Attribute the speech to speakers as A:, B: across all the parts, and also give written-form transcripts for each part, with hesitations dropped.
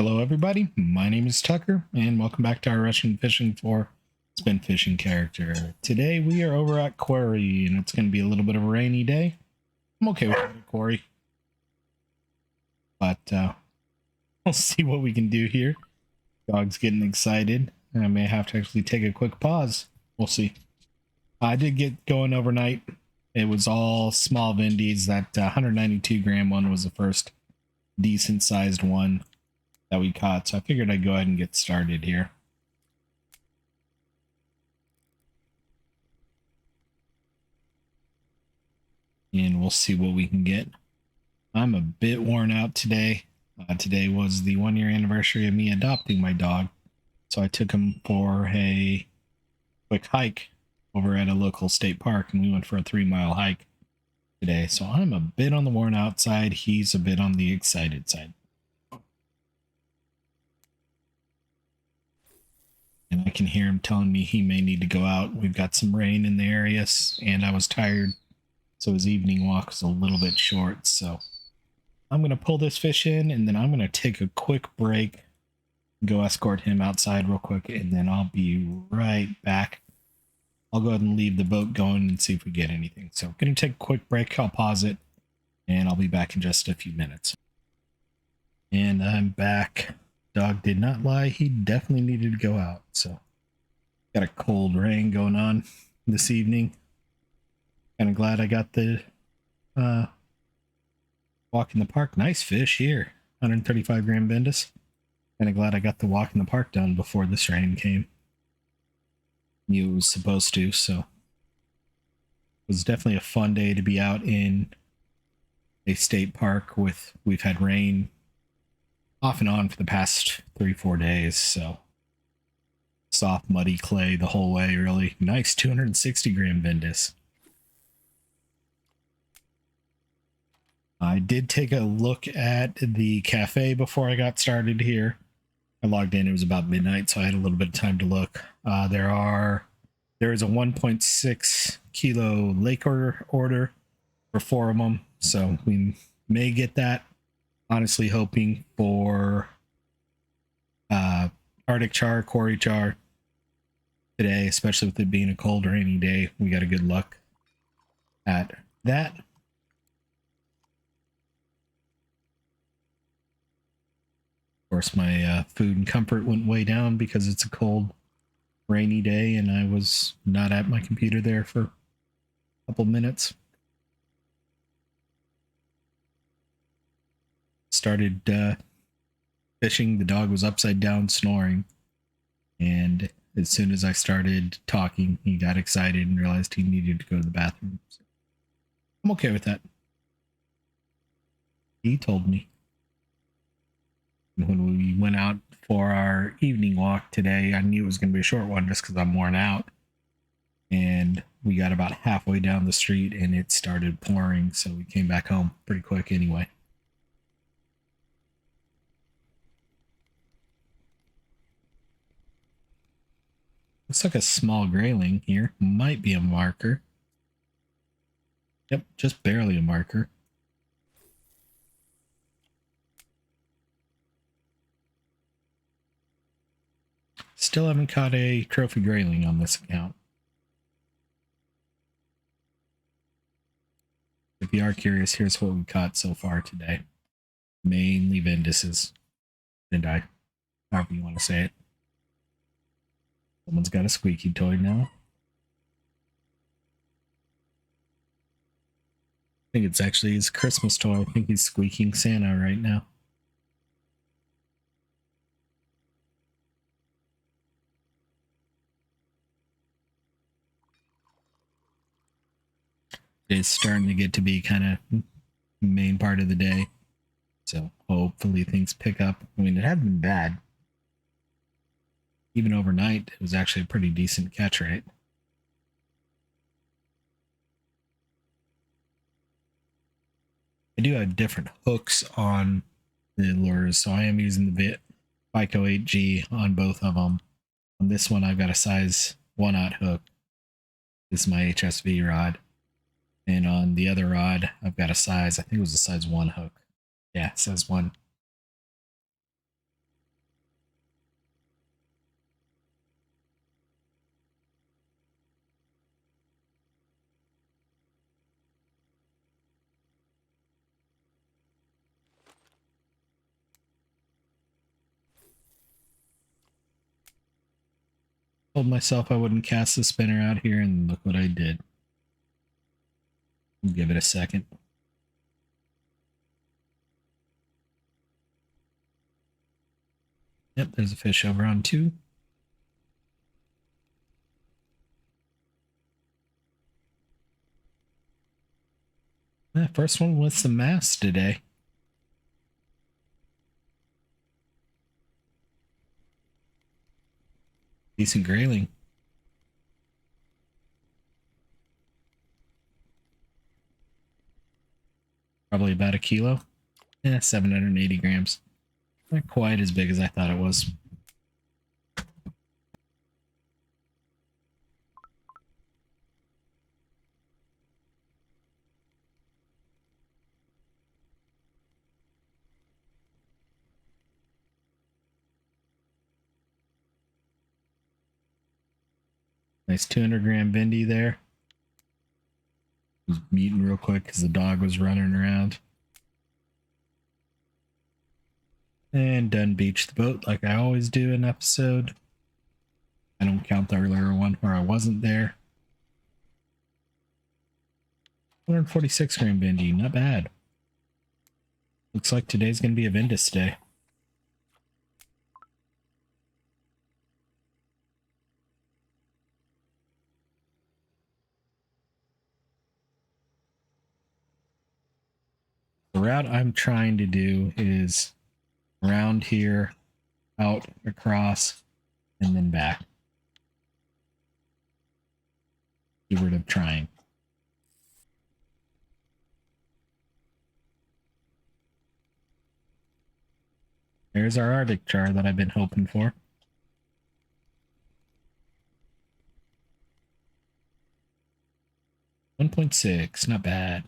A: Hello, everybody. My name is Tucker, and welcome back to our Russian Fishing for Spin Fishing character. Today we are over at Kurori, and it's going to be a little bit of a rainy day. I'm okay with it, Corey, but we'll see what we can do here. Dog's getting excited, and I may have to actually take a quick pause. We'll see. I did get going overnight. It was all small Vendies. That 192 gram one was the first decent sized one that we caught, so I figured I'd go ahead and get started here. And we'll see what we can get. I'm a bit worn out today. Today was the 1-year anniversary of me adopting my dog, so I took him for a quick hike over at a local state park, and we went for a 3-mile hike today. So I'm a bit on the worn out side. He's a bit on the excited side. And I can hear him telling me he may need to go out. We've got some rain in the area, and I was tired, so his evening walk was a little bit short. So I'm going to pull this fish in, and then I'm going to take a quick break, go escort him outside real quick, and then I'll be right back. I'll go ahead and leave the boat going and see if we get anything. So I'm going to take a quick break. I'll pause it, and I'll be back in just a few minutes. And I'm back. Dog did not lie. He definitely needed to go out. So got a cold rain going on this evening. Kind of glad I got the walk in the park. Nice fish here. 135 gram Vendaces. Kind of glad I got the walk in the park done before this rain came. Knew it was supposed to, so it was definitely a fun day to be out in a state park with, we've had rain off and on for the past 3-4 days, so soft muddy clay the whole way. Really nice 260 gram Vendaces. I did take a look at the cafe before I got started here. I logged in, it was about midnight, so I had a little bit of time to look. There is a 1.6 kilo lake order for 4 of them, so we may get that. Honestly hoping for Arctic char, Kurori char today, especially with it being a cold, rainy day. We got a good luck at that. Of course, my food and comfort went way down because it's a cold, rainy day, and I was not at my computer there for a couple minutes. Started fishing. The dog was upside down snoring, and as soon as I started talking, he got excited and realized he needed to go to the bathroom. So I'm okay with that. He told me. When we went out for our evening walk today, I knew it was going to be a short one just because I'm worn out. And we got about halfway down the street and it started pouring, so we came back home pretty quick anyway. Looks like a small grayling here. Might be a marker. Yep, just barely a marker. Still haven't caught a trophy grayling on this account. If you are curious, here's what we caught so far today. Mainly Vendaces. Vendai, however you want to say it. Someone's got a squeaky toy now. I think it's actually his Christmas toy. I think he's squeaking Santa right now. It's starting to get to be kind of main part of the day. So hopefully things pick up. I mean, it hadn't been bad. Even overnight, it was actually a pretty decent catch rate. I do have different hooks on the lures, so I am using the Vico 8G on both of them. On this one, I've got a size 1/0 hook. This is my HSV rod. And on the other rod, I've got a size, I think it was a size 1 hook. Yeah, it says 1. Told myself I wouldn't cast the spinner out here, and look what I did. I'll give it a second. Yep, there's a fish over on 2. First one with some mass today. Decent grayling. Probably about a kilo. 780 grams. Not quite as big as I thought it was. Nice 200 gram bendy there. Was muting real quick because the dog was running around. And done beached the boat like I always do in episode. I don't count the earlier one where I wasn't there. 146 gram bendy, not bad. Looks like today's going to be a Vendaces day. The route I'm trying to do is around here, out, across, and then back. Keyword of trying. There's our Arctic char that I've been hoping for. $1.6, not bad.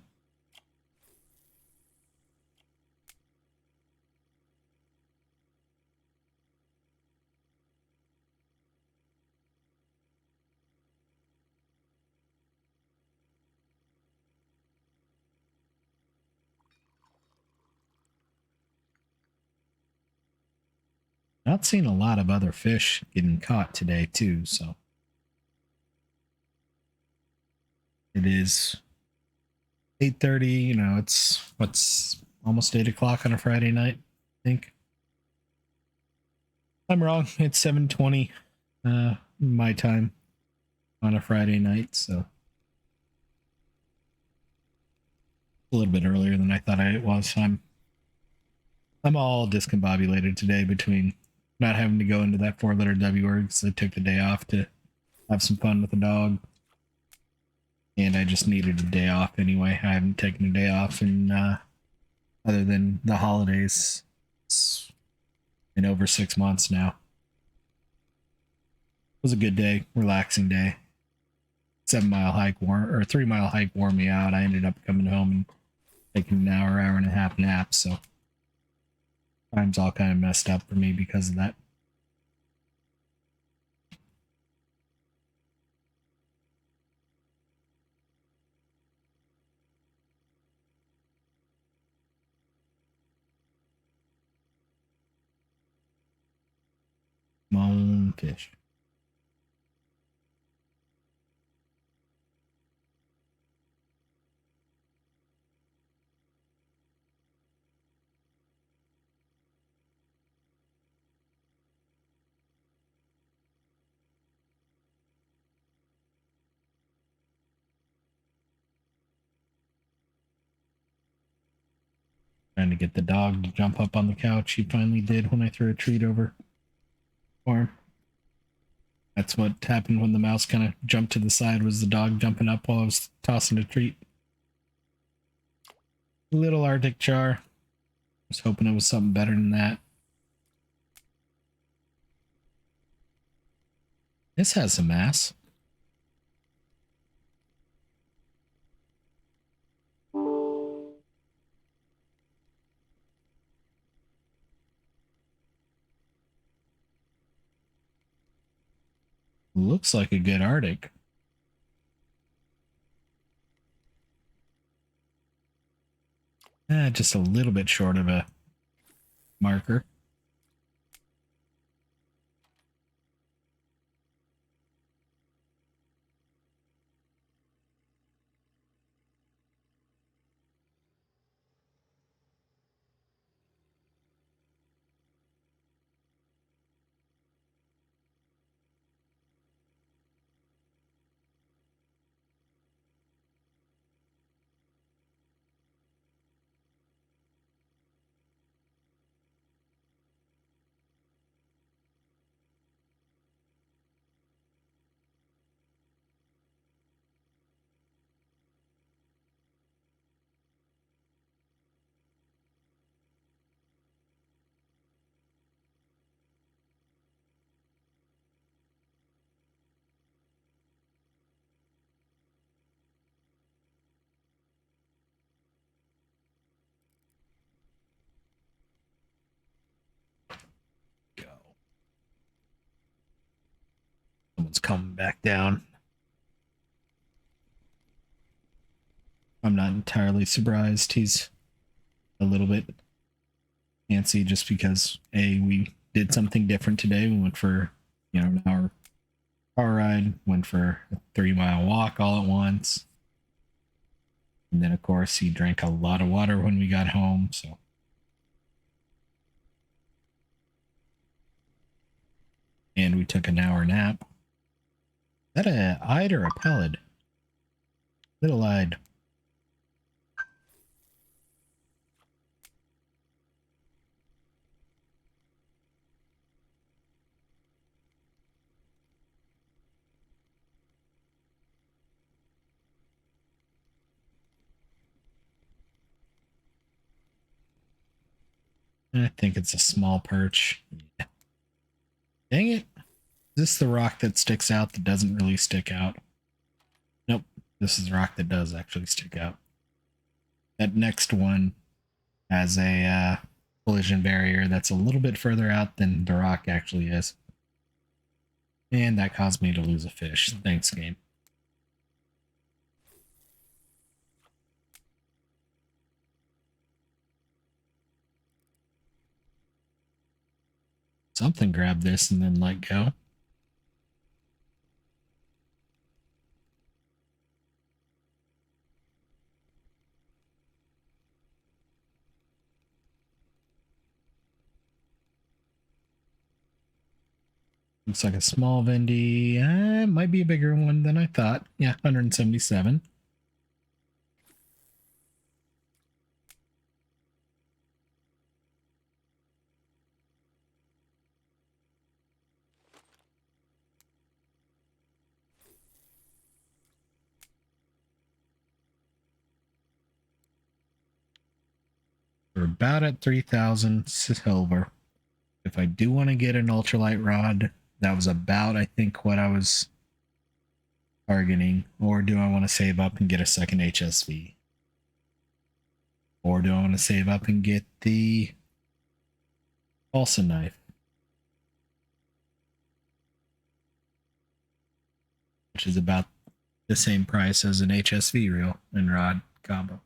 A: Not seeing a lot of other fish getting caught today too, so it is 8:30. You know, it's what's almost 8 o'clock on a Friday night, I think. I'm wrong. It's 7:20 my time on a Friday night, so a little bit earlier than I thought it was. I'm all discombobulated today between not having to go into that 4-letter W word because I took the day off to have some fun with the dog. And I just needed a day off anyway. I haven't taken a day off in, other than the holidays, it's been over 6 months now. It was a good day, relaxing day. 7-mile hike or 3-mile hike wore me out. I ended up coming home and taking an hour and a half nap, so time's all kind of messed up for me because of that. Come fish. Trying to get the dog to jump up on the couch. He finally did when I threw a treat over for him. That's what happened when the mouse kind of jumped to the side, was the dog jumping up while I was tossing a treat. Little Arctic char. I was hoping it was something better than that. This has some mass. Looks like a good Arctic. Just a little bit short of a marker. one's coming back down. I'm not entirely surprised. He's a little bit antsy just because we did something different today. We went for an hour car ride, went for a 3-mile walk all at once, and then of course he drank a lot of water when we got home. So, and we took an hour nap. Is that a eyed or a pellet? Little eyed. I think it's a small perch. Yeah. Dang it. Is this the rock that sticks out that doesn't really stick out? Nope. This is the rock that does actually stick out. That next one has a collision barrier that's a little bit further out than the rock actually is. And that caused me to lose a fish. Thanks, game. Something grabbed this and then let go. Looks like a small Vendy. It might be a bigger one than I thought. Yeah, 177. We're about at 3,000 silver. If I do want to get an ultralight rod, that was about, I think, what I was targeting. Or do I want to save up and get a second HSV? Or do I want to save up and get the balsa knife? Which is about the same price as an HSV reel and rod combo.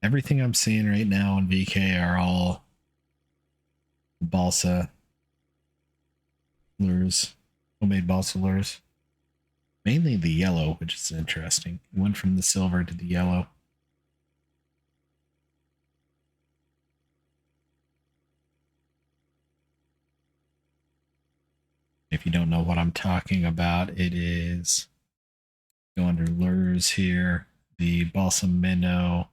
A: Everything I'm seeing right now on VK are all balsa lures, homemade balsa lures. Mainly the yellow, which is interesting. It went from the silver to the yellow. If you don't know what I'm talking about, it is go under lures here. The balsam minnow.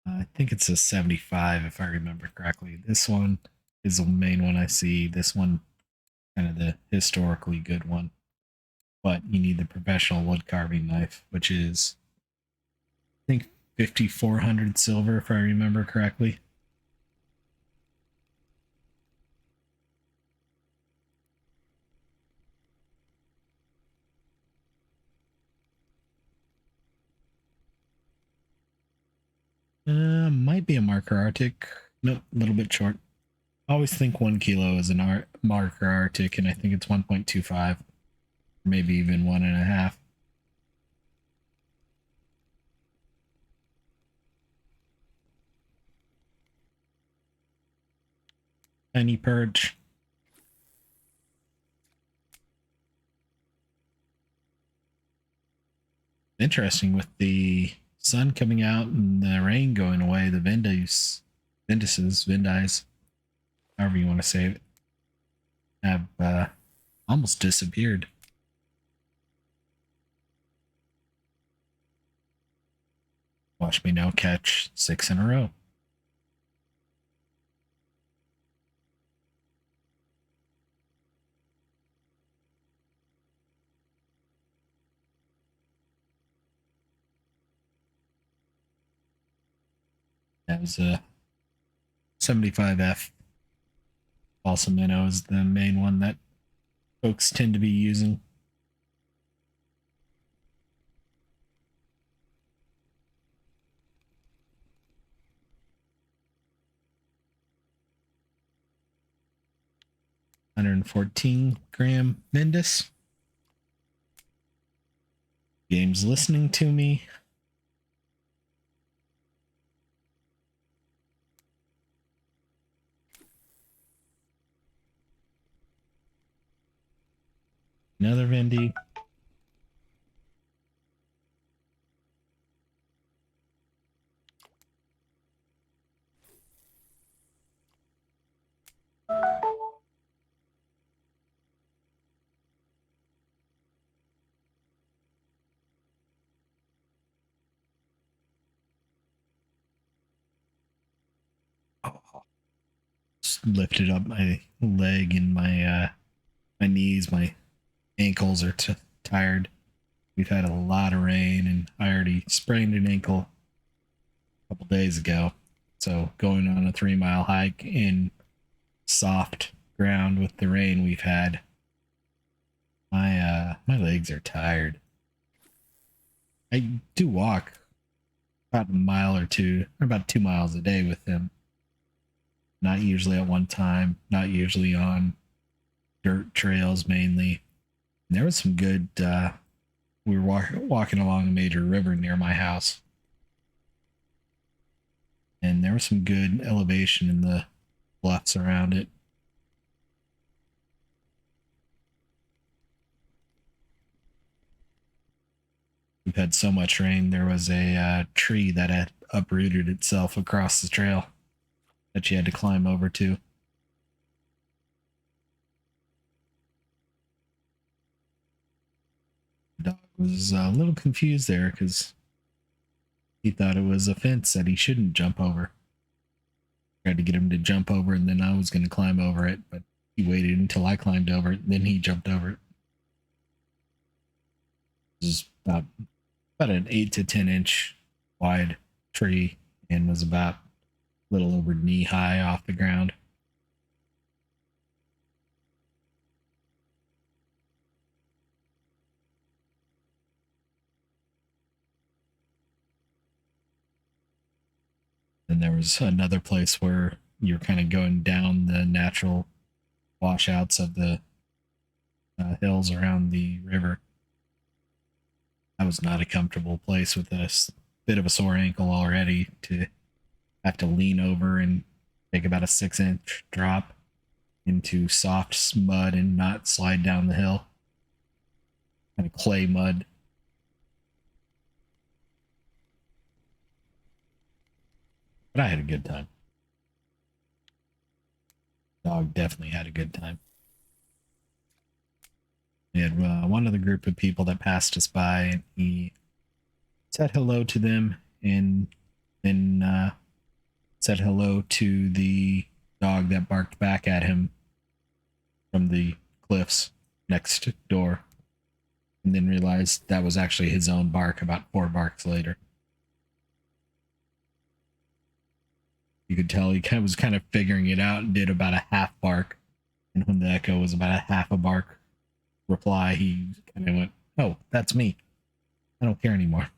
A: I think it's a 75 if I remember correctly. This one is the main one I see. This one, kind of the historically good one. But you need the professional wood carving knife, which is, I think, 5,400 silver if I remember correctly. Might be a marker Arctic. Nope, a little bit short. I always think 1 kilo is an marker Arctic, and I think it's 1.25, maybe even 1.5. Tiny perch. Interesting with the sun coming out and the rain going away. The Vendaces, however you want to say it, have almost disappeared. Watch me now catch 6 in a row. That was a 75F. Balsam minnow is the main one that folks tend to be using. 114-gram Vendace. Game's listening to me. Another Vendy. Just lifted up my leg and my knees, my ankles are tired. We've had a lot of rain, and I already sprained an ankle a couple days ago. So going on a 3-mile hike in soft ground with the rain we've had, my legs are tired. I do walk about a mile or two, or about 2 miles a day with him. Not usually at one time, not usually on dirt trails mainly. And there was some good, we were walking along a major river near my house. And there was some good elevation in the bluffs around it. We've had so much rain, there was a tree that had uprooted itself across the trail that you had to climb over to. The dog was a little confused there because he thought it was a fence that he shouldn't jump over. Tried to get him to jump over, and then I was going to climb over it, but he waited until I climbed over it, and then he jumped over it. It was about an 8 to 10 inch wide tree and was about a little over knee high off the ground. Then there was another place where you're kind of going down the natural washouts of the hills around the river. That was not a comfortable place with a bit of a sore ankle already, to have to lean over and take about a 6-inch drop into soft mud and not slide down the hill. Kind of clay mud. But I had a good time. Dog definitely had a good time. We had one other group of people that passed us by, and he said hello to them, and then said hello to the dog that barked back at him from the cliffs next door, and then realized that was actually his own bark about 4 barks later. You could tell he was kind of figuring it out and did about a half bark. And when the echo was about a half a bark reply, he kind of went, "Oh, that's me. I don't care anymore."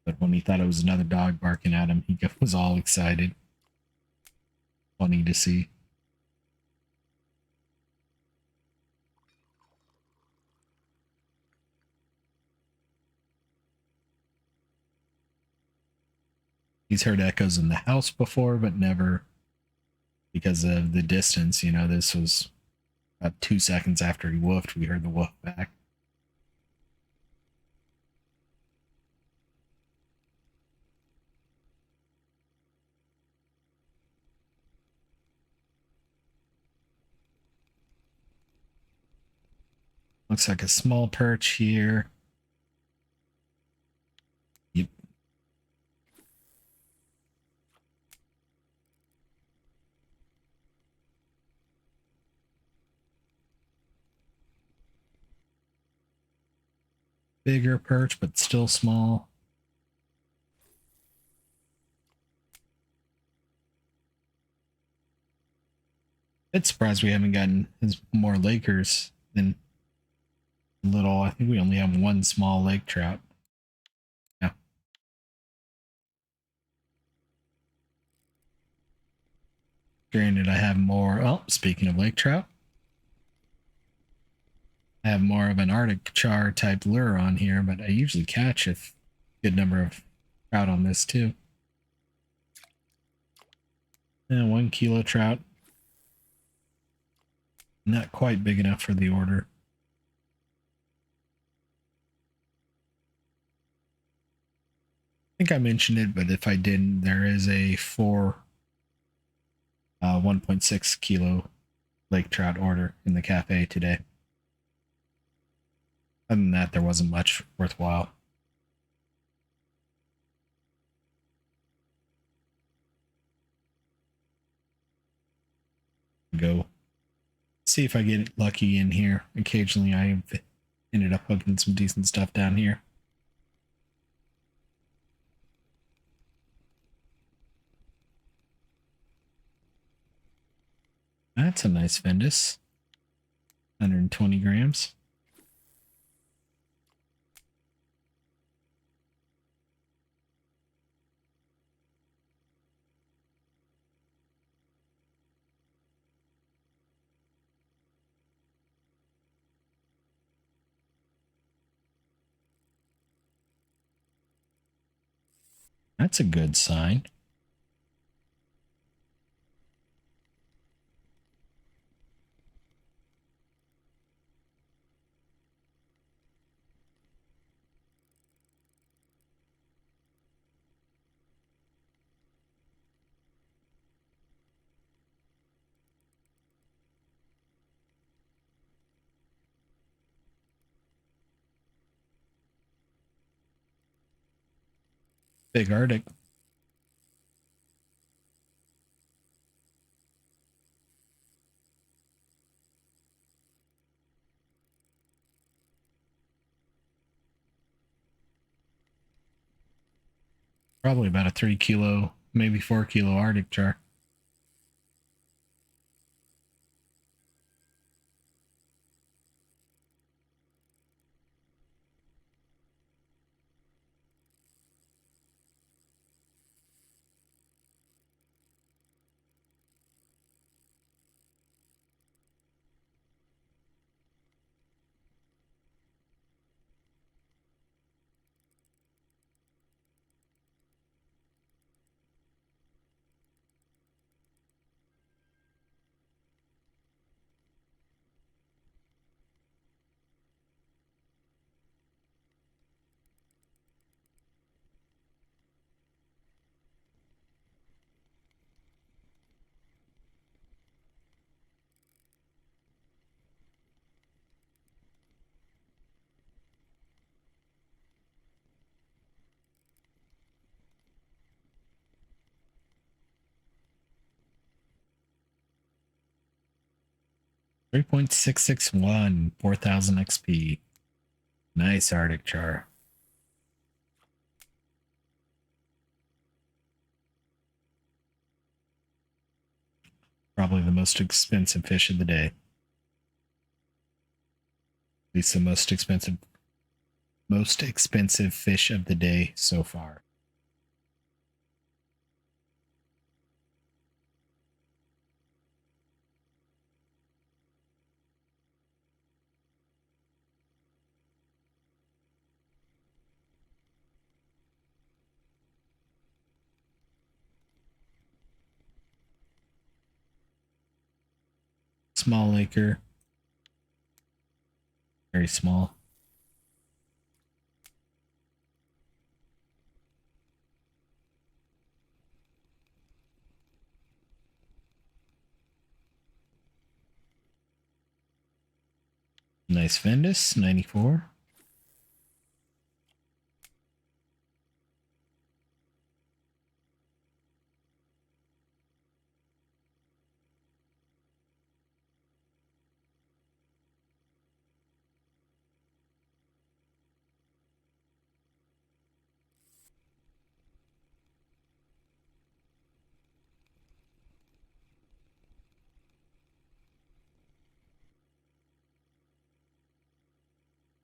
A: But when he thought it was another dog barking at him, he was all excited. Funny to see. He's heard echoes in the house before, but never because of the distance. You know, this was about 2 seconds after he woofed, we heard the woof back. Looks like a small perch here. Yep. Bigger perch, but still small. It's surprised we haven't gotten more Lakers than little. I think we only have one small lake trout. Yeah. Granted, I have more. Oh, speaking of lake trout, I have more of an Arctic char type lure on here, but I usually catch a good number of trout on this too. And 1 kilo trout. Not quite big enough for the order. I think I mentioned it, but if I didn't, there is a 1.6 kilo lake trout order in the cafe today. Other than that, there wasn't much worthwhile. Go see if I get lucky in here. Occasionally, I've ended up hooking some decent stuff down here. That's a nice Vendace. 120 grams. That's a good sign. Big Arctic. Probably about a 3 kilo, maybe 4 kilo Arctic char. $3.661, 4,000 XP. Nice Arctic char. Probably the most expensive fish of the day. At least the most expensive fish of the day so far. Small laker. Very small. Nice Vendace, 94.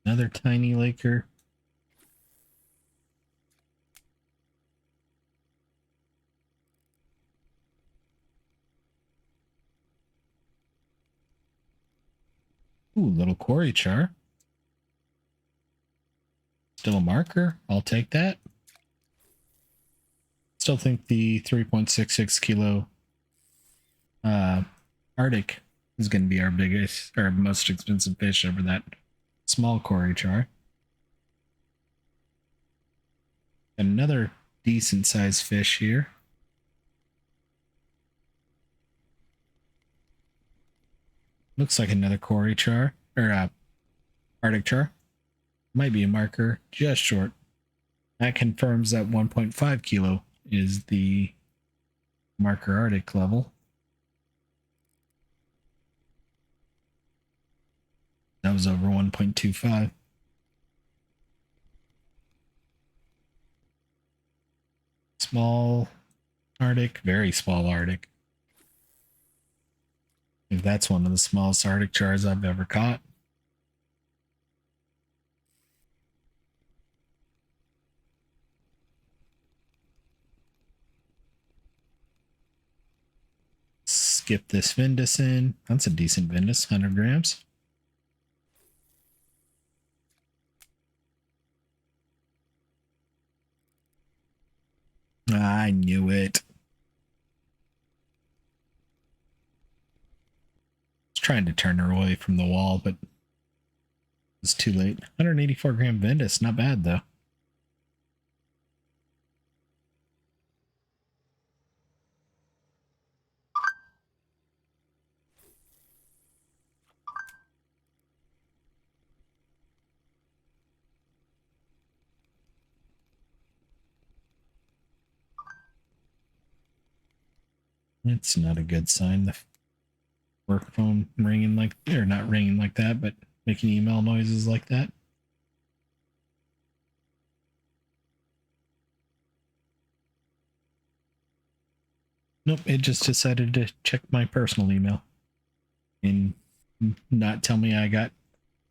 A: Another tiny laker. Ooh, little quarry char. Still a marker. I'll take that. Still think the 3.66 kilo Arctic is going to be our biggest or most expensive fish over that small quarry char. Another decent sized fish here. Looks like another quarry char or Arctic char. Might be a marker just short. That confirms that 1.5 kilo is the marker Arctic level. That was over 1.25. Small Arctic, very small Arctic. I think that's one of the smallest Arctic chars I've ever caught. Skip this Vendaces. That's a decent Vendace, 100 grams. I knew it. I was trying to turn her away from the wall, but it's too late. 184 gram Vendace, not bad though. It's not a good sign. The work phone ringing like, or not ringing like that, but making email noises like that. Nope, it just decided to check my personal email and not tell me I got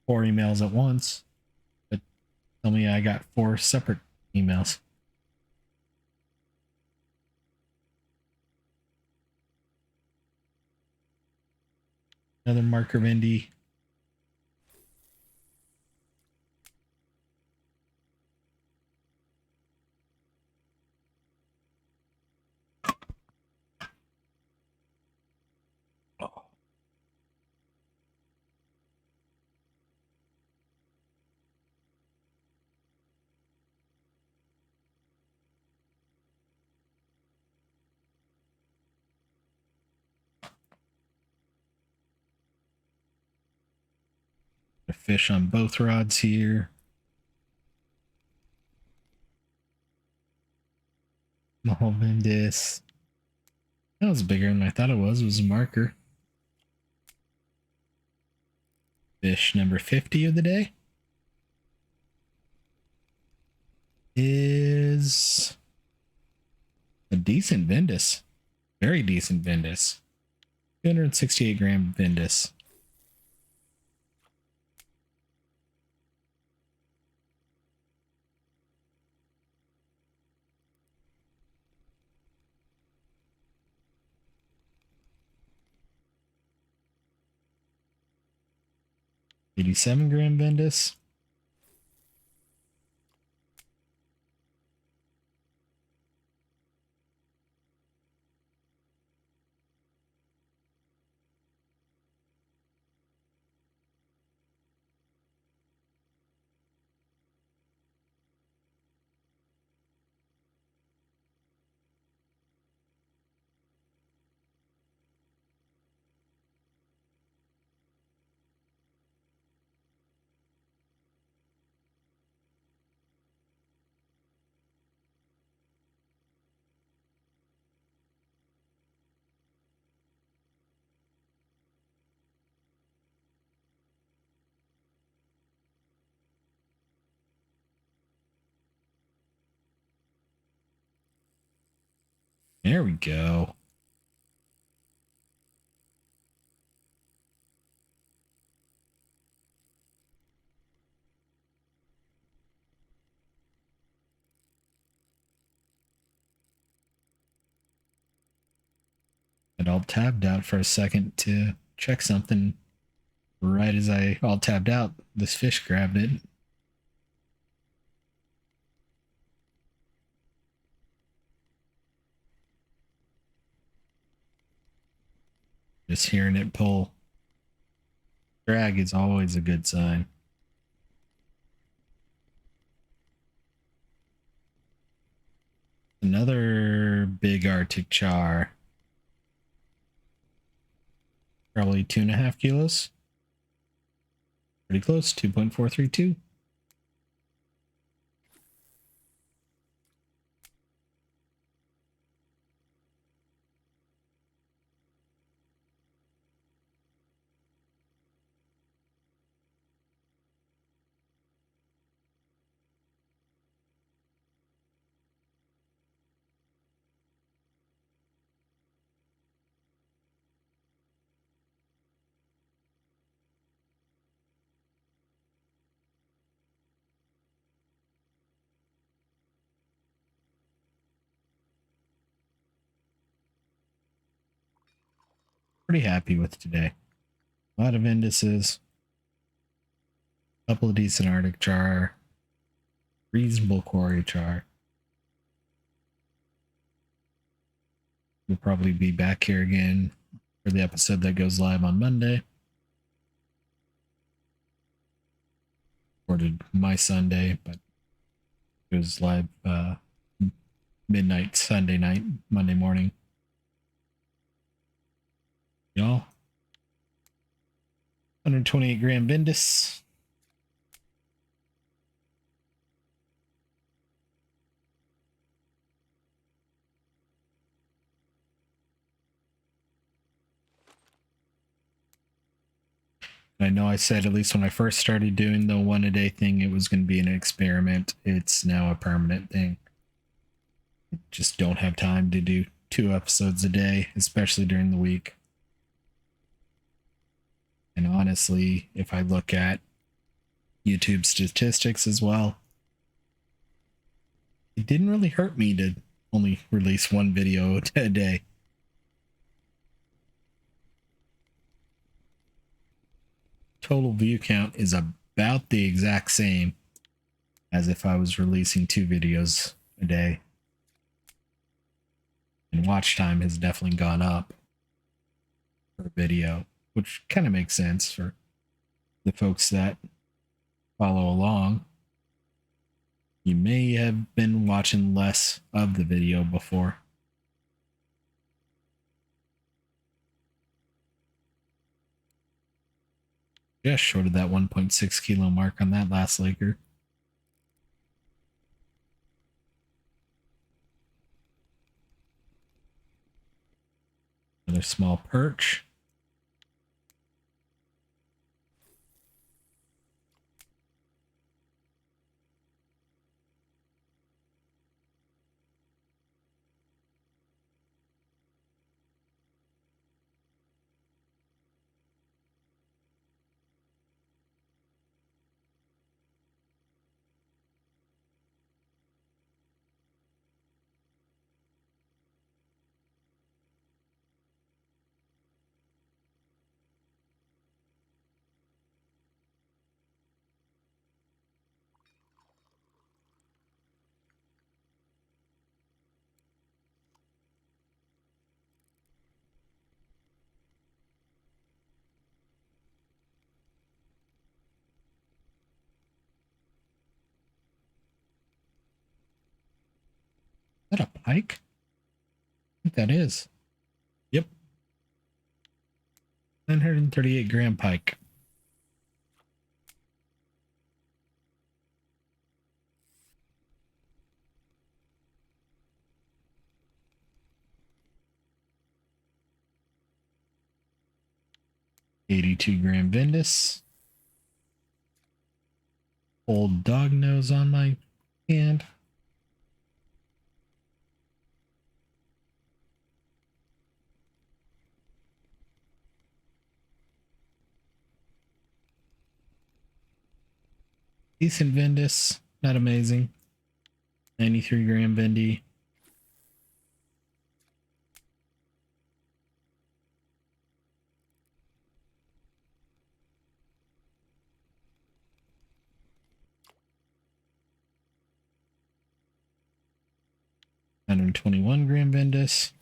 A: 4 emails at once, but tell me I got 4 separate emails. Another marker Vendy. A fish on both rods here. Oh, Vendace. That was bigger than I thought it was. It was a marker. Fish number 50 of the day is a decent Vendace. Very decent Vendace. 268 gram Vendace. $87 gram Vendace. There we go. And I'll tabbed out for a second to check something Right as I all tabbed out, this fish grabbed it. Just hearing it pull drag is always a good sign. Another big Arctic char. Probably 2.5 kilos. Pretty close, 2.432. Pretty happy with today. A lot of Vendaces. A couple of decent Arctic char. Reasonable Kurori char. We'll probably be back here again for the episode that goes live on Monday. Recorded my Sunday, but it was live midnight Sunday night, Monday morning. Y'all, 128 gram Vendace. I know I said, at least when I first started doing the 1 a day thing, it was going to be an experiment. It's now a permanent thing. I just don't have time to do 2 episodes a day, especially during the week. And honestly, if I look at YouTube statistics as well, it didn't really hurt me to only release 1 video a day. Total view count is about the exact same as if I was releasing 2 videos a day. And watch time has definitely gone up per video, which kind of makes sense for the folks that follow along. You may have been watching less of the video before. Just short of that 1.6 kilo mark on that last Laker. Another small perch. Is that a pike? I think that is. Yep. 938 gram pike. $82 gram Vendace. Old dog nose on my hand. Decent Vendace, not amazing. 93 gram Vendy. 121 gram Vendas.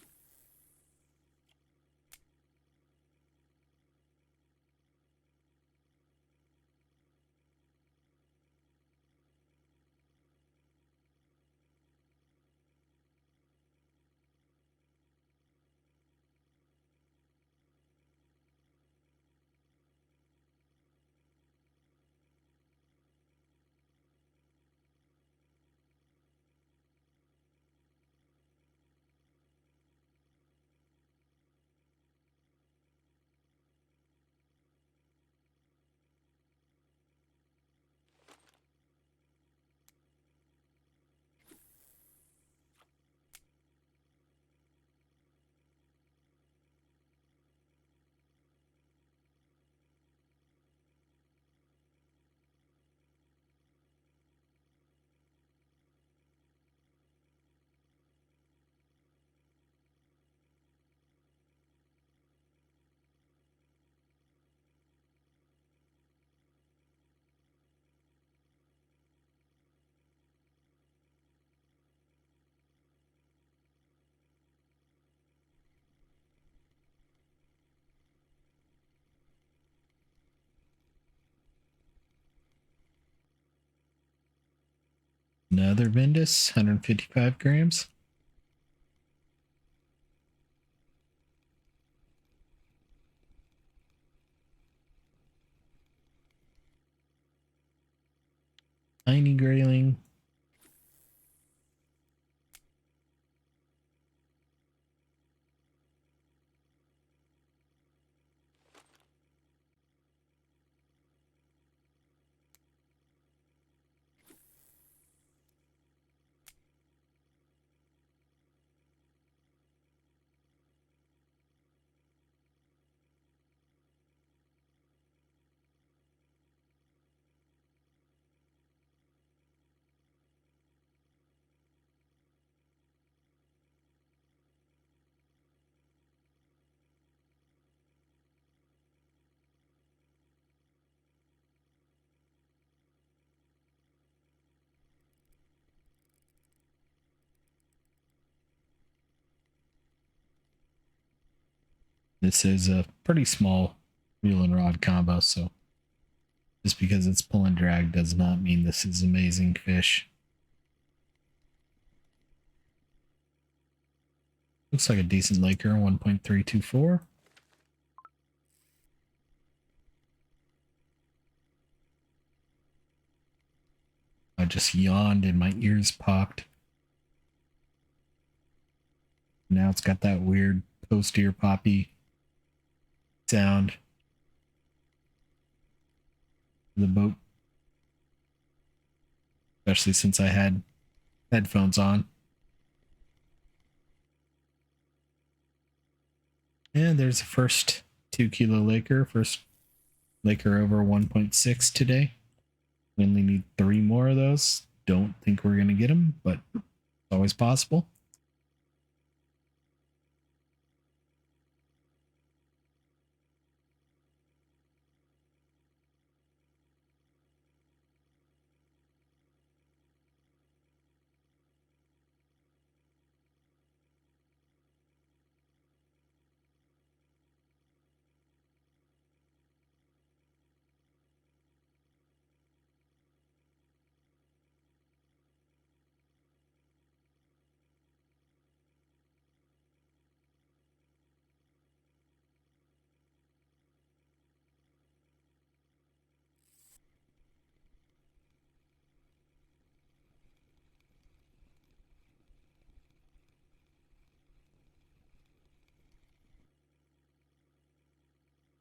A: Another Vendas, 155 grams. Tiny grayling. This is a pretty small reel and rod combo, so just because it's pull and drag does not mean this is amazing fish. Looks like a decent Laker, 1.324. I just yawned and my ears popped. Now it's got that weird post-ear poppy sound. The boat. Especially since I had headphones on. And there's the first 2 kilo Laker. First Laker over 1.6 today. We only need 3 more of those. Don't think we're going to get them, but it's always possible.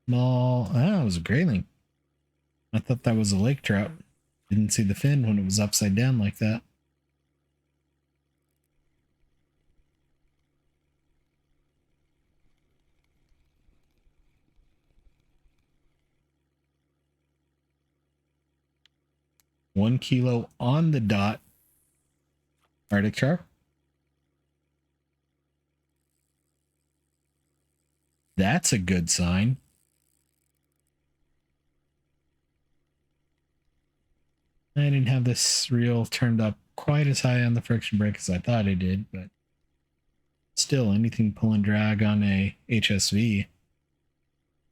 A: Small. Ah, it was a grayling. I thought that was a lake trout. Didn't see the fin when it was upside down like that. One kilo on the dot. Arctic shark. That's a good sign. I didn't have this reel turned up quite as high on the friction brake as I thought I did, but still, anything pull and drag on a HSV,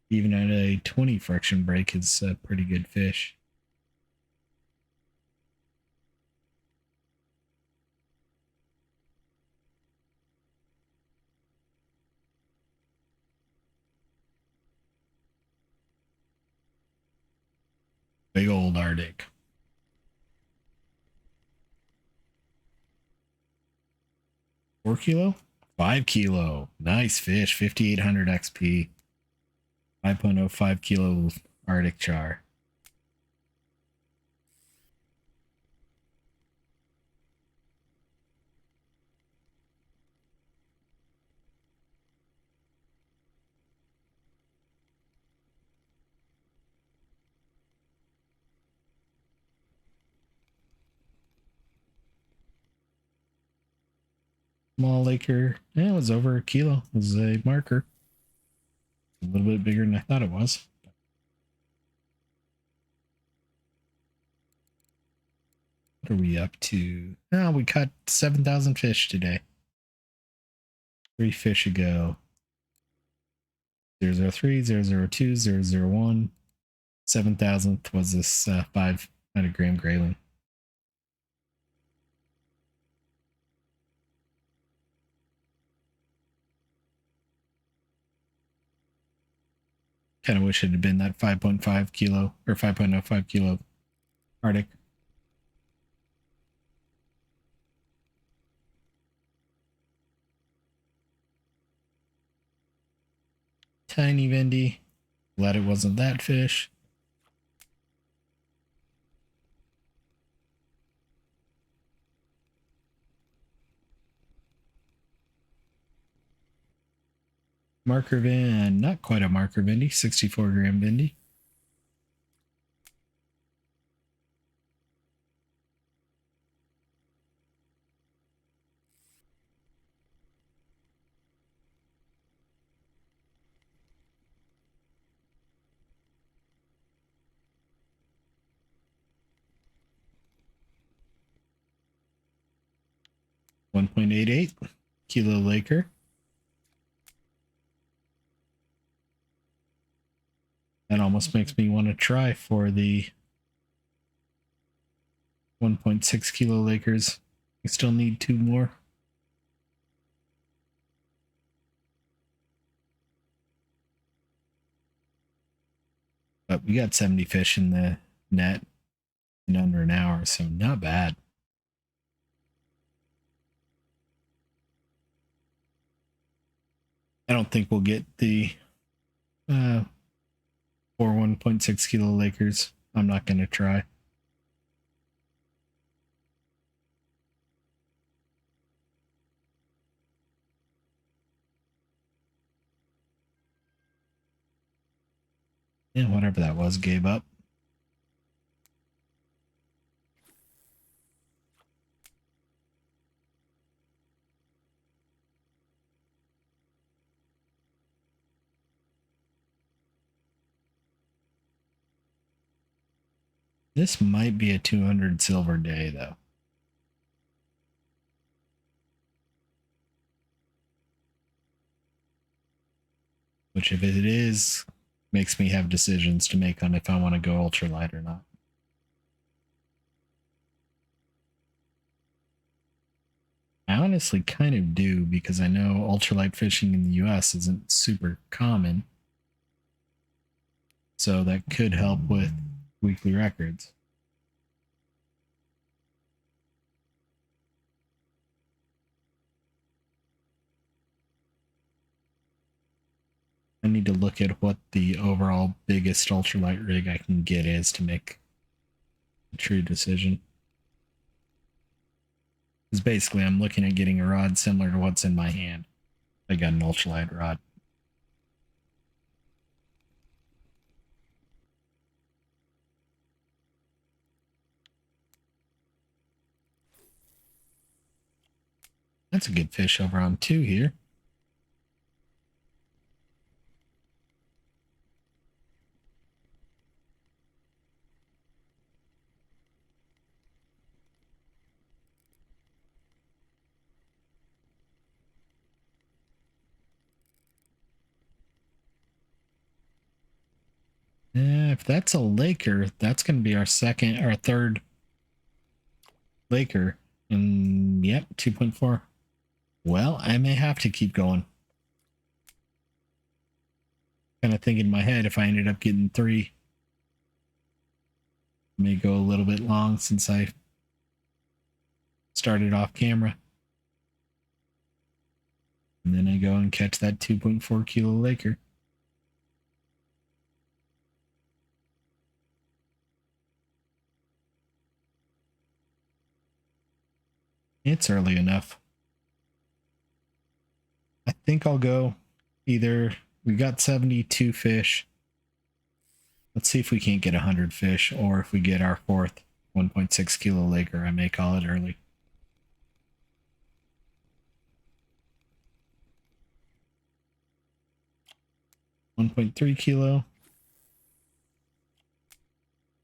A: even at a 20 friction brake, is a pretty good fish. Big old Arctic. $4 kilo? 5 kilo. Nice fish. 5,800 XP. 5.05 kilo Arctic char. Small laker. Yeah, it was over a kilo. It was a marker. A little bit bigger than I thought it was. What are we up to? Oh, we caught 7,000 fish today. 3 fish ago. 003, 002, 001. 7,000th was this 500 gram grayling. Kind of wish it had been that 5.5 kilo or 5.05 kilo Arctic. Tiny Vendy. Glad it wasn't that fish. Marker Van, not quite a marker Vendy, 64 gram Vendy. $1.88 kilo Laker. That almost makes me want to try for the 1.6 kilo Lakers. We still need 2 more. But we got 70 fish in the net in under an hour, so not bad. I don't think we'll get the 1.6 kilo Lakers. I'm not going to try. Yeah, whatever that was, gave up. This might be a 200 silver day, though. Which, if it is, makes me have decisions to make on if I want to go ultralight or not. I honestly kind of do, because I know ultralight fishing in the US isn't super common. So that could help with weekly records. I need to look at what the overall biggest ultralight rig I can get is to make a true decision. Because basically I'm looking at getting a rod similar to what's in my hand. I got an ultralight rod. That's a good fish over on 2 here. if that's a Laker, that's going to be our third Laker. And yep, 2.4. Well, I may have to keep going. Kind of thinking in my head, if I ended up getting 3, it may go a little bit long since I started off camera. And then I go and catch that 2.4 kilo Laker. It's early enough. I think I'll go either. We got 72 fish. Let's see if we can't get 100 fish, or if we get our 4th 1.6 kilo Laker, I may call it early. $1.3 kilo.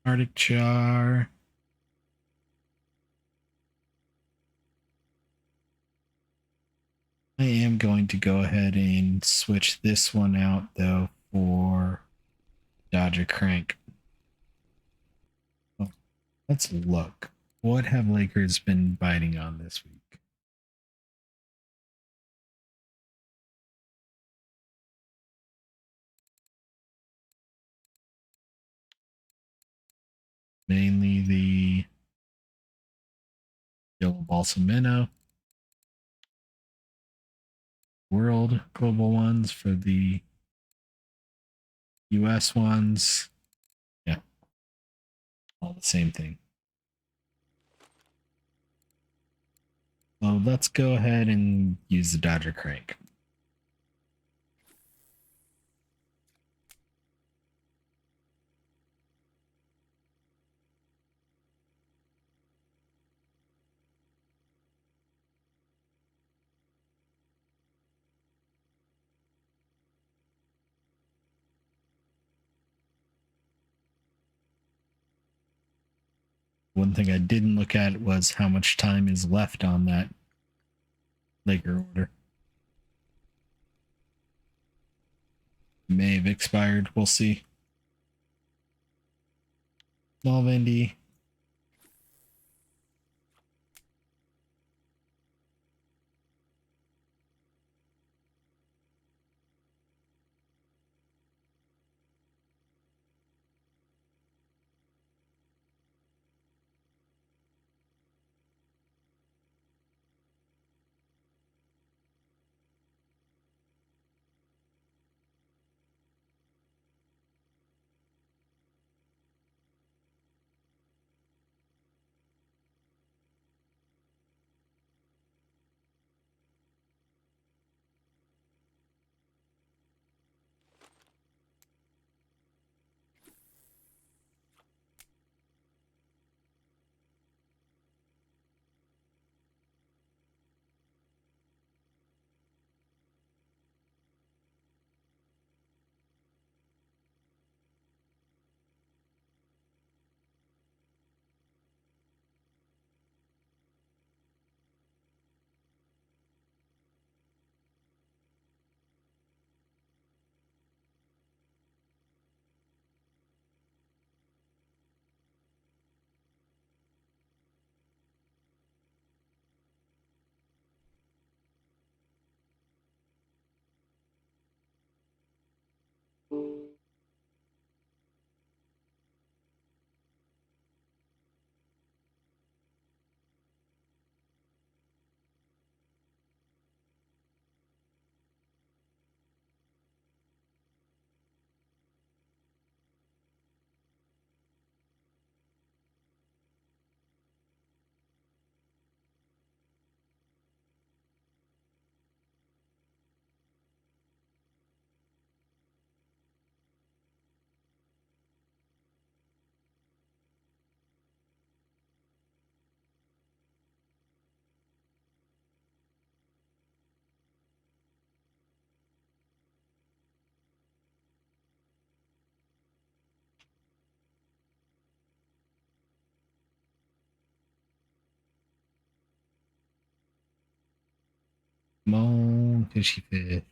A: Arctic char. I am going to go ahead and switch this one out though for Dodger crank. Oh, let's look. What have Lakers been biting on this week? Mainly the yellow balsa minnow. World global ones for the US ones. Yeah. All the same thing. So let's go ahead and use the Dodger crank. One thing I didn't look at was how much time is left on that Laker order. May have expired. We'll see. Small Vendy. Come on, fishy fish.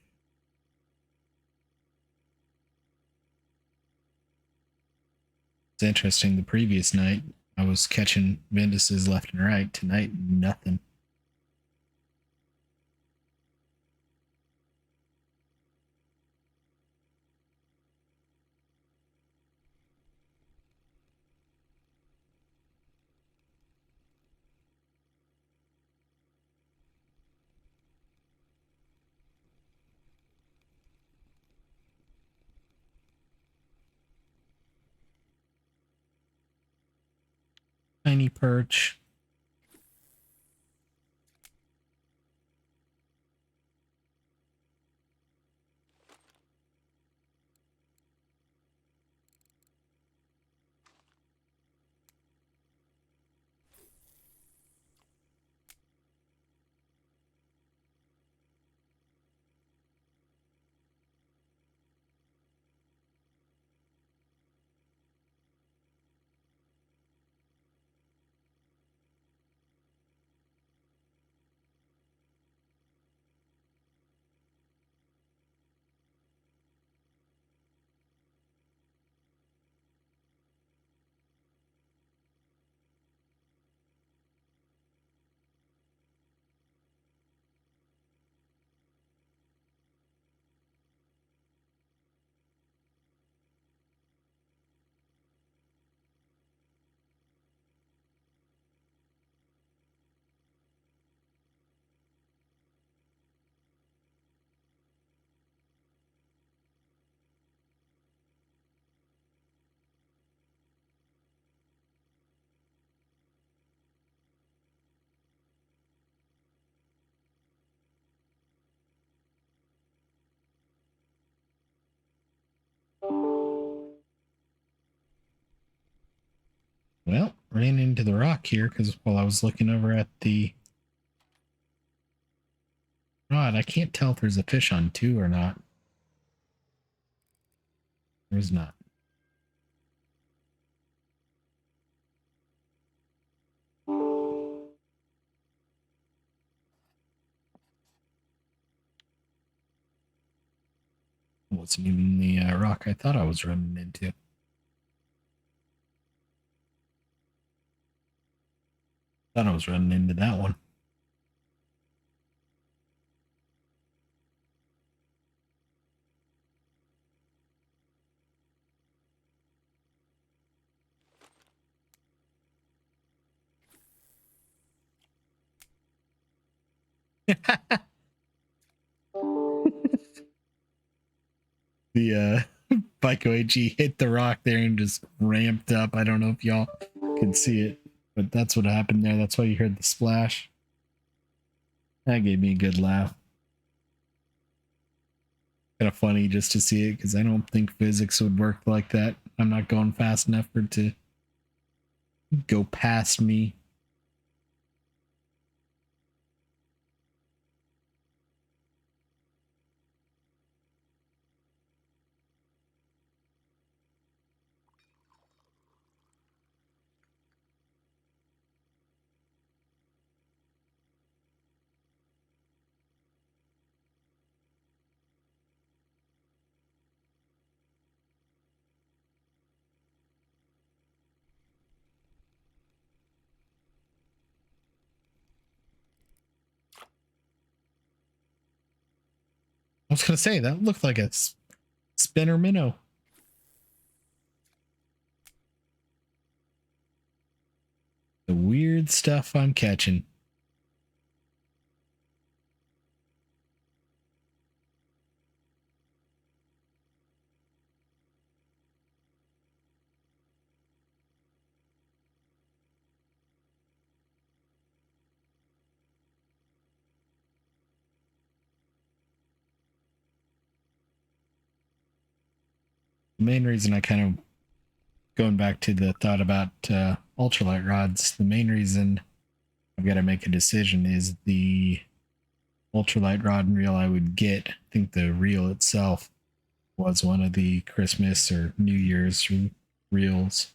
A: It's interesting. The previous night, I was catching Vendaces left and right. Tonight, nothing. Tiny perch. Well, ran into the rock here because while I was looking over at the rod, I can't tell if there's a fish on two or not. There's not. It wasn't even the rock I thought I was running into. Thought I was running into that one. The Bico AG hit the rock there and just ramped up. I don't know if y'all can see it, but that's what happened there. That's why you heard the splash. That gave me a good laugh. Kind of funny just to see it because I don't think physics would work like that. I'm not going fast enough for it to go past me. I was going to say, that looked like a spinner minnow. The weird stuff I'm catching. The main reason I kind of going back to the thought about ultralight rods, the main reason I've got to make a decision is the ultralight rod and reel I would get. I think the reel itself was one of the Christmas or New Year's reels.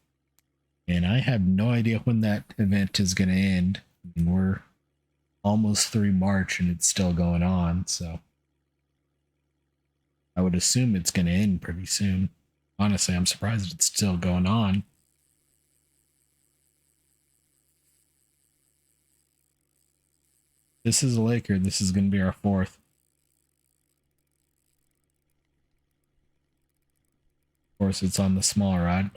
A: And I have no idea when that event is going to end. I mean, we're almost through March and it's still going on. So I would assume it's going to end pretty soon. Honestly, I'm surprised it's still going on. This is a Laker. This is going to be our fourth. Of course, it's on the small rod.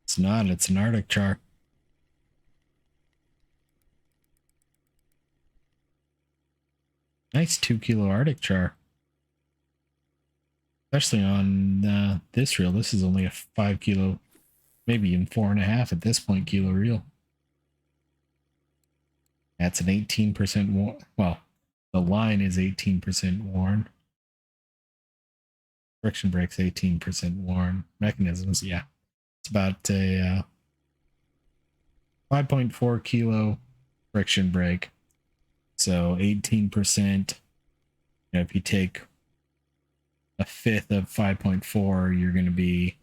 A: It's not. It's an Arctic char. Nice 2 kilo Arctic char. Especially on this reel. This is only a 5 kilo, maybe even 4.5 at this point kilo reel. That's an 18% worn. Well, the line is 18% worn. Friction brakes 18% worn. Mechanisms, yeah. It's about a 5.4 kilo friction brake. So 18%. You know, if you take a fifth of 5.4, you're going to be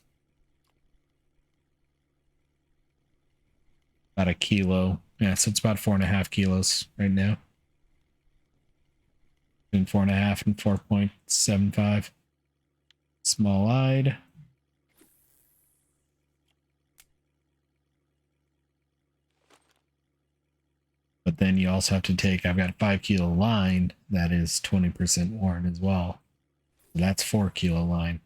A: about a kilo. Yeah, so it's about 4.5 kilos right now. Between 4.5 and 4.75. Small eyed. But then you also have to take, I've got a 5 kilo line that is 20% worn as well. So that's 4 kilo line.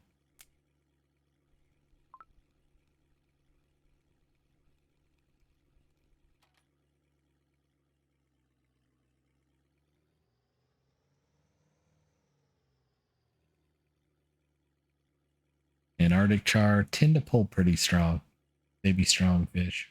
A: And Arctic char tend to pull pretty strong. They be strong fish.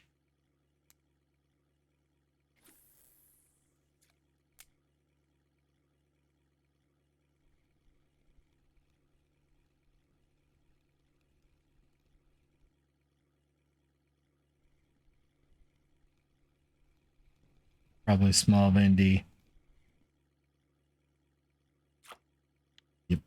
A: Probably small Vendy. Yep.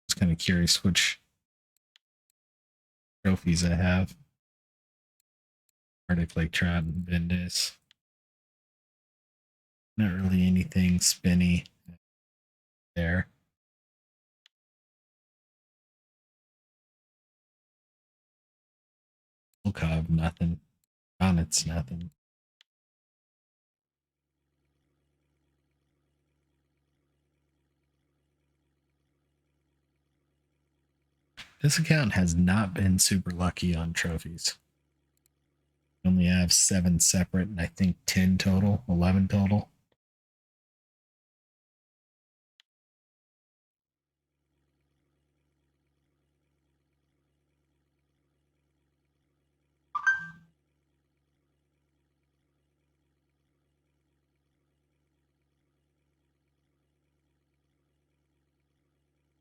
A: I was kind of curious which trophies I have. Arctic Lake Trout and Vendaces. Not really anything spinny there. Cob, nothing. Bonnet's nothing. This account has not been super lucky on trophies. I only have 7 separate and I think 10 total, 11 total.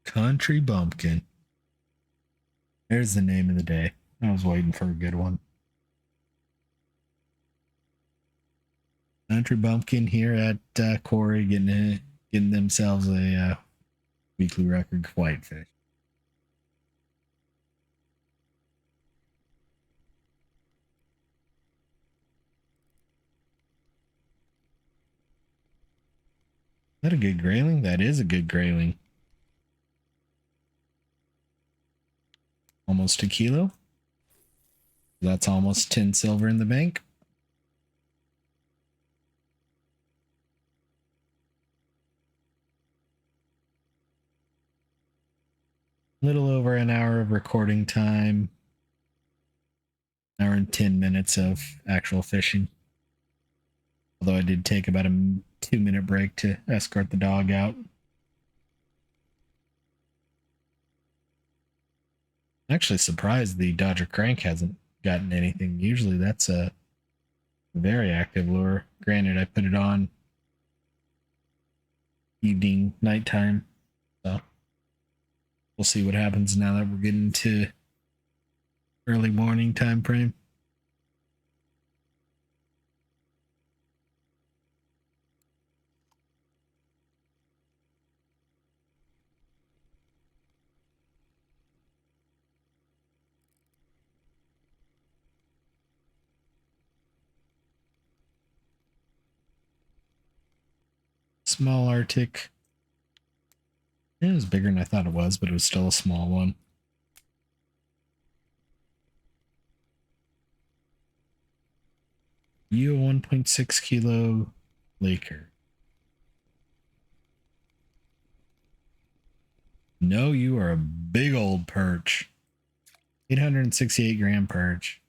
A: Country Bumpkin. There's the name of the day. I was waiting for a good one. Country Bumpkin here at Kurori getting themselves a weekly record whitefish. Is that a good grayling? That is a good grayling. Almost a kilo. That's almost 10 silver in the bank. Little over over an hour of recording time. An hour and 10 minutes of actual fishing. Although I did take about a 2-minute break to escort the dog out. I'm actually surprised the Dodger Crank hasn't gotten anything. Usually that's a very active lure. Granted, I put it on evening, nighttime. So we'll see what happens now that we're getting to early morning time frame. Small Arctic. It was bigger than I thought it was, but it was still a small one. You a 1.6 kilo Laker. No, you are a big old perch. 868 gram perch.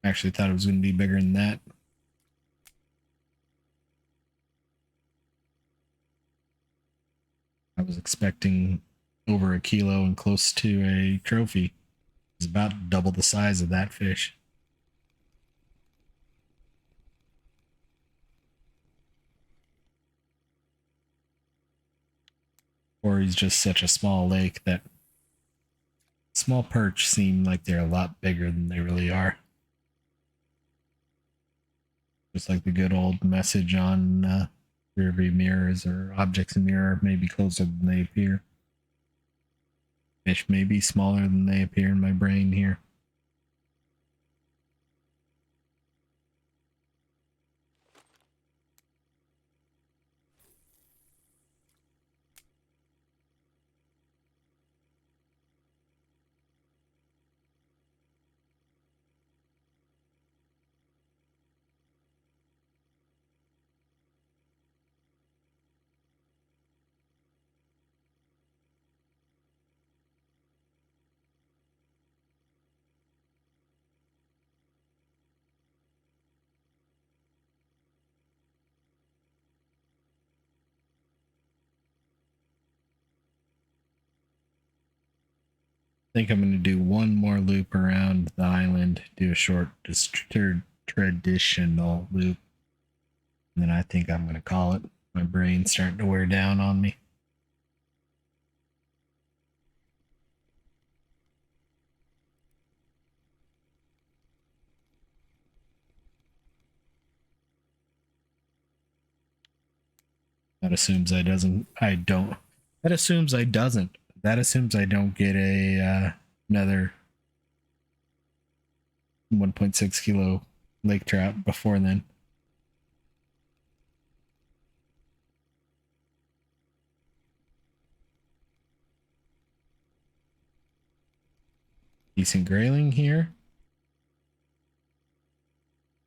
A: I actually thought it was going to be bigger than that. I was expecting over a kilo and close to a trophy. It's about double the size of that fish. Or he's just such a small lake that small perch seem like they're a lot bigger than they really are. Just like the good old message on rear view mirrors or objects in mirror may be closer than they appear. Fish may be smaller than they appear in my brain here. I think I'm going to do one more loop around the island, do a short traditional loop, and then I think I'm going to call it. My brain's starting to wear down on me. That assumes I don't. That assumes I doesn't. That assumes I don't get a another 1.6 kilo lake trout before then. Decent grayling here.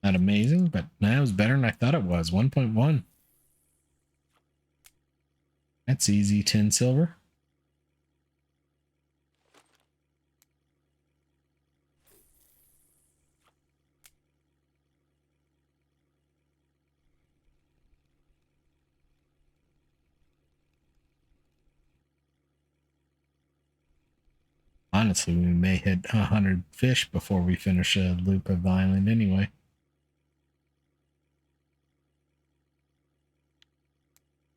A: Not amazing, but that was better than I thought it was. 1.1. That's easy. 10 silver. Honestly, we may hit 100 fish before we finish a loop of the island anyway.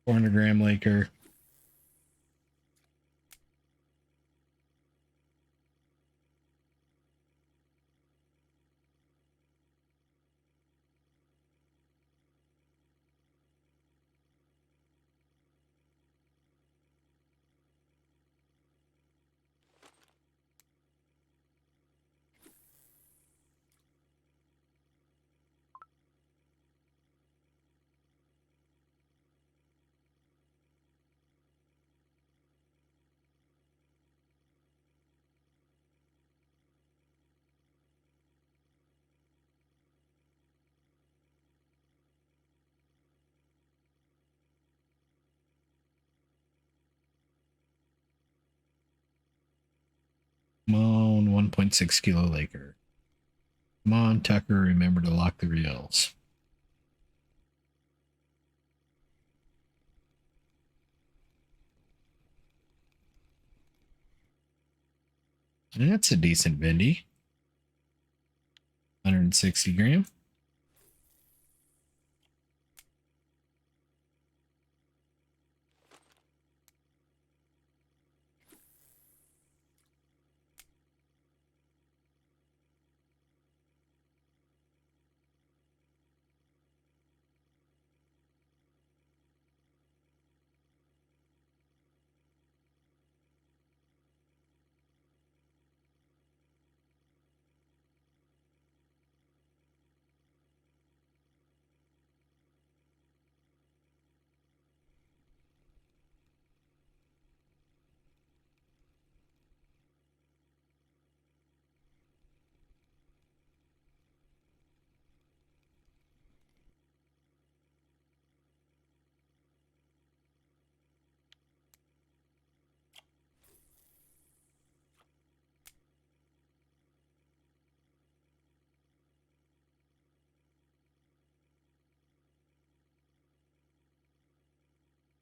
A: $400-gram Laker. 1.6 kilo Laker. Come on, Tucker, remember to lock the reels. That's a decent Vendy. 160 gram.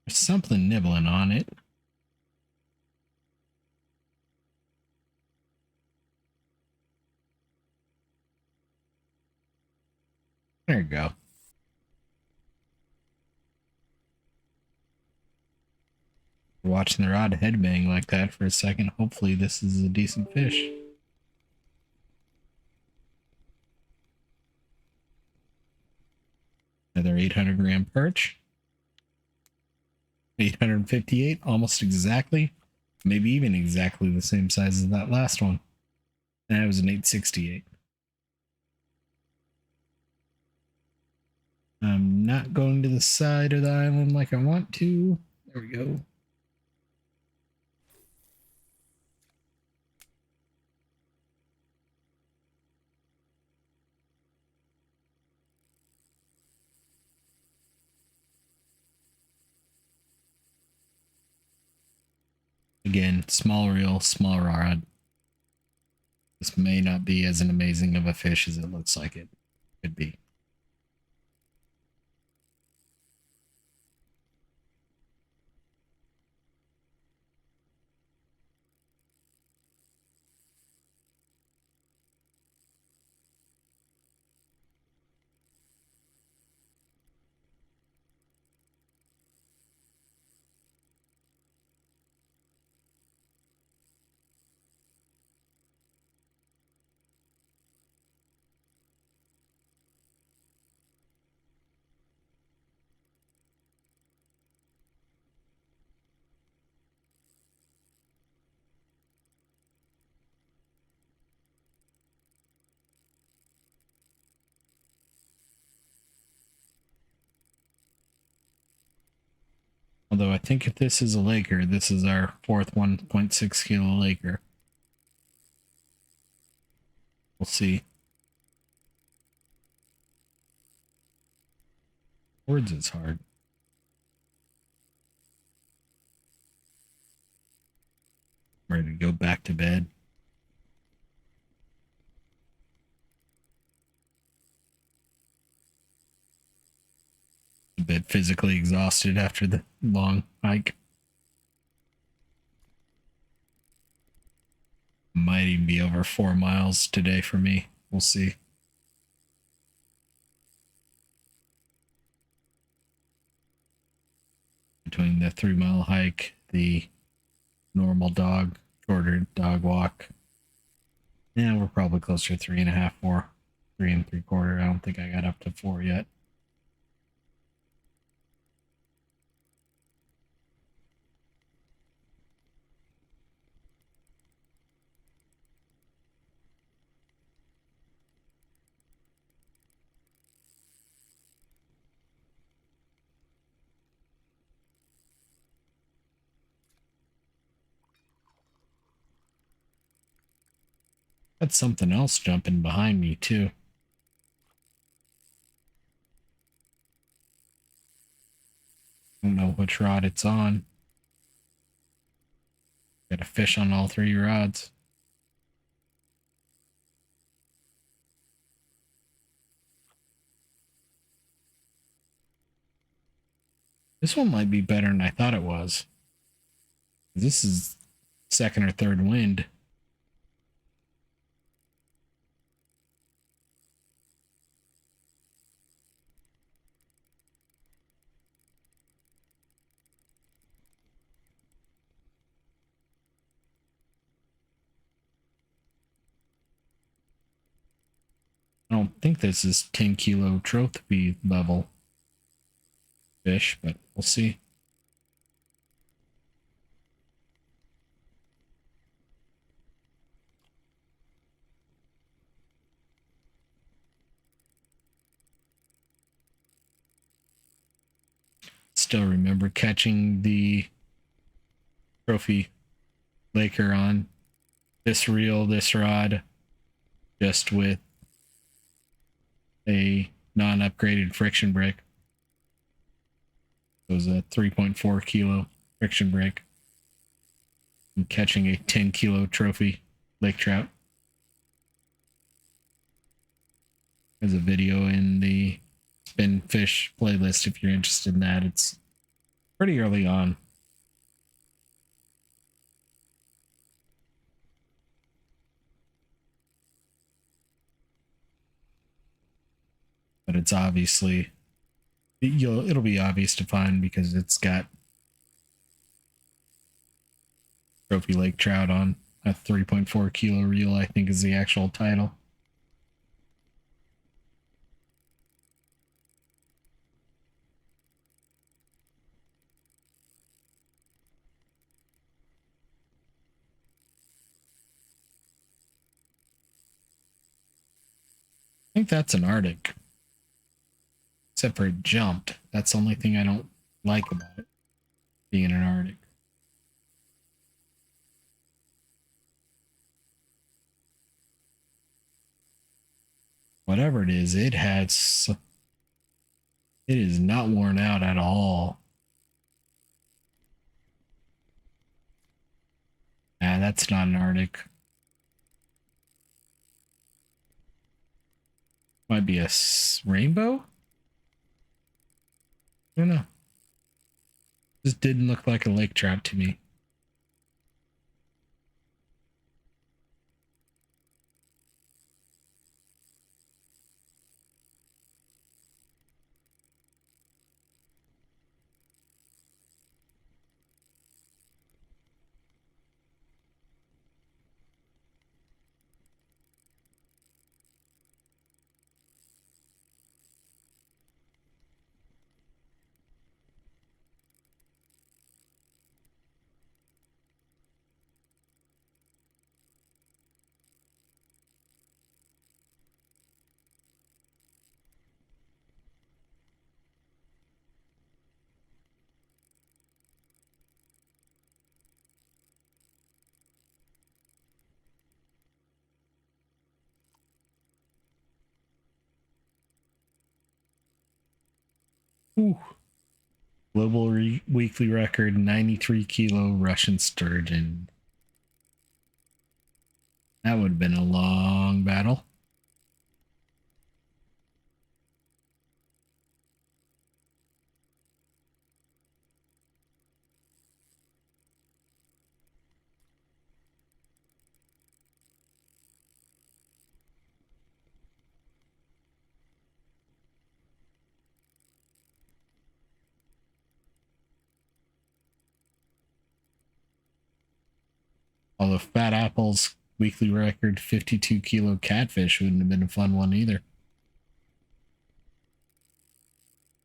A: There's something nibbling on it. There you go. Watching the rod headbang like that for a second. Hopefully this is a decent fish. Another 800 gram perch. 858, almost exactly, maybe even exactly the same size as that last one. That was an 868. I'm not going to the side of the island like I want to. There we go. Again, small reel, small rod. This may not be as an amazing of a fish as it looks like it could be. Although I think if this is a Laker, this is our fourth 1.6 kilo Laker. We'll see. Words is hard. Ready to go back to bed. A bit physically exhausted after the long hike. Might even be over 4 miles today for me. We'll see. Between the 3 mile hike, the normal shorter dog walk. Yeah, we're probably closer to 3.5, 4, 3 3/4. I don't think I got up to 4 yet. That's something else jumping behind me too. I don't know which rod it's on. Got a fish on all 3 rods. This one might be better than I thought it was. This is second or third wind. I don't think this is 10 kilo trophy level fish, but we'll see. Still remember catching the trophy laker on this reel, this rod, just with a non-upgraded friction brake. It was a 3.4 kilo friction brake. I'm catching a 10 kilo trophy lake trout. There's a video in the spin fish playlist if you're interested in that. It's pretty early on. But it's obviously, it'll be obvious to find because it's got trophy lake trout on a 3.4 kilo reel, I think is the actual title. I think that's an Arctic. Except for it jumped. That's the only thing I don't like about it, being an Arctic. Whatever it is not worn out at all. Ah, that's not an Arctic. Might be a rainbow? I don't know. This didn't look like a lake trout to me. Ooh. Global weekly record 93 kilo Russian sturgeon. That would have been a long battle. Although Fat Apple's weekly record 52 kilo catfish wouldn't have been a fun one either.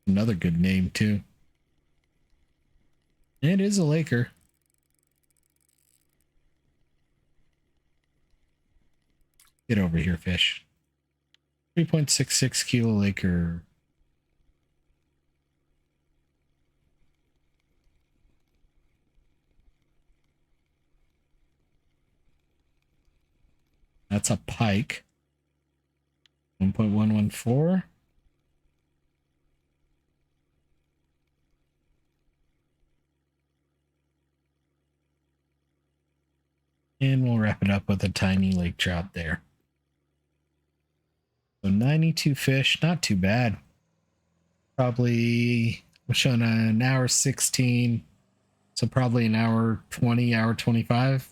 A: Another good name too. It is a laker. Get over here, fish. 3.66 kilo laker. That's a pike. 1.114. And we'll wrap it up with a tiny lake trout there. So 92 fish, not too bad. Probably We're showing an hour 16. So probably an hour 20, hour 25.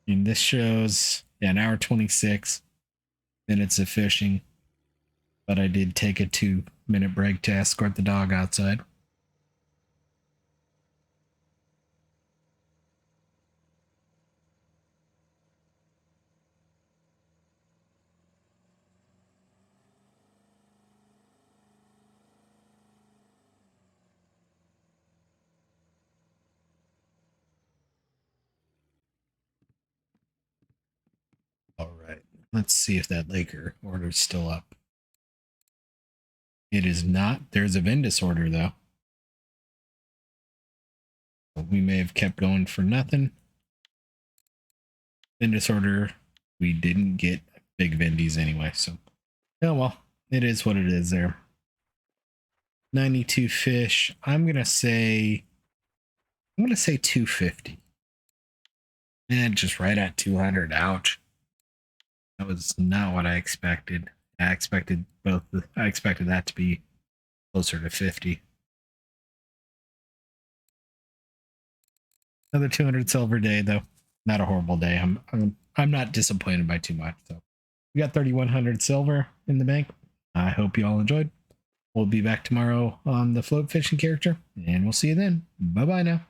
A: And this shows an hour 26 minutes of fishing. But I did take a 2-minute break to escort the dog outside. All right. Let's see if that Laker order's still up. It is not. There's a Vendace order, though. We may have kept going for nothing. Vendace order. We didn't get big Vendies anyway, so. Oh, well. It is what it is there. 92 fish. I'm going to say 250. And just right at 200. Ouch. That was not what I expected. I expected that to be closer to 50. Another 200 silver day, though. Not a horrible day. I'm not disappointed by too much. So we got 3,100 silver in the bank. I hope you all enjoyed. We'll be back tomorrow on the float fishing character, and we'll see you then. Bye-bye now.